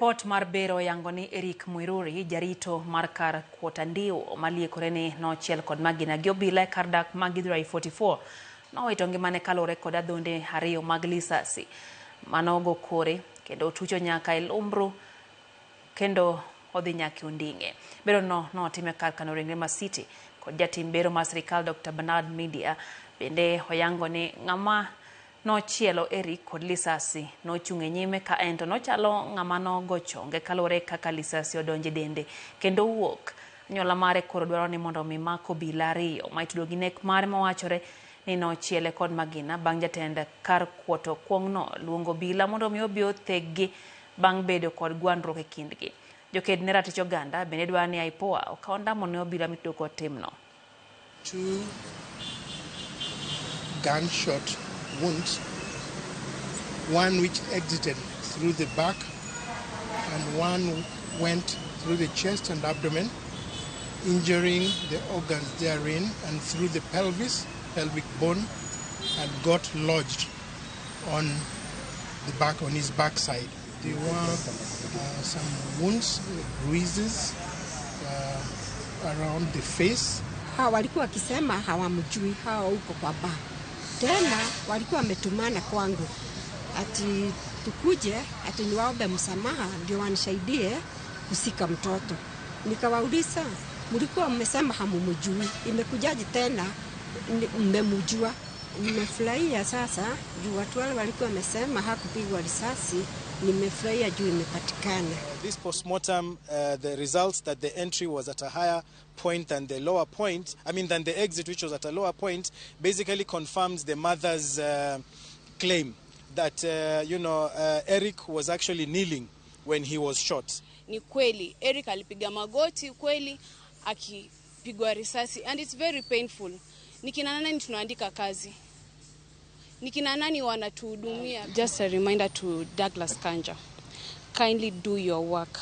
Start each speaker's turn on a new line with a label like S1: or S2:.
S1: Pot mar bero yangoni Eric Muiruri jarito mar kar kuotandio maliekorene no ochiel kod magina gi Obila kar dak mag Githurai 44 nowito ngimane kalore kod adhonde ariyo mag lisasi manogo kore kendo tucho nyaka e lumbru kendo odhi nyaka Onding'e. Bero no otime kar kano ringre ma City kod jatim bero mar sirikal Dr. Bernard Media bende oyangoni ng'ama no ochielo Eric kod lisasi no chung e nyime ka ento no chalo ng'ama no go chonge kalore kaka lisasi odonje dende kendo wuok. Nyola mare koro dwaro ni mondo mi mako Obila ariyo ma itudo gi nek mare mawachore ni no ochiele kod magina bang' jatend kar kuoto kuong'no luongo Obila mondo mi obi othegi bang' bedo kod gwandruok e kindgi. Joked ne ratich oganda bende dwaro ni IPOA okaw ondamo ne Obila mitudo kod timno.
S2: Two gunshot wounds, one which exited through the back and one went through the chest and abdomen, injuring the organs therein and through the pelvic bone, and got lodged on the back, on his backside. There were some wounds, bruises around the face.
S3: Walikuwa wakisema hawamjui, hawa huko kwa baa. Tena walikuwa wametumana kwangu ati tukuje ati niwaombe msamaha ndio wanisaidie kusika mtoto. Nikawauliza, mlikuwa mmesema hamumjui, imekujaje tena mmemjua? Nimefurahia sasa juu watu wale walikuwa wamesema hakupigwa risasi, nimefurahia juu imepatikana.
S4: This postmortem, the results that the entry was at a higher point than the lower point, than the exit, which was at a lower point, basically confirms the mother's claim that, Eric was actually kneeling when he was shot.
S5: Ni kweli, Eric alipiga magoti kweli, akipigwa risasi, and it's very painful. Nikina nani tunaandika kazi? Nikina nani wanatuhudumia? Just a reminder to Douglas Kanja, kindly do your work.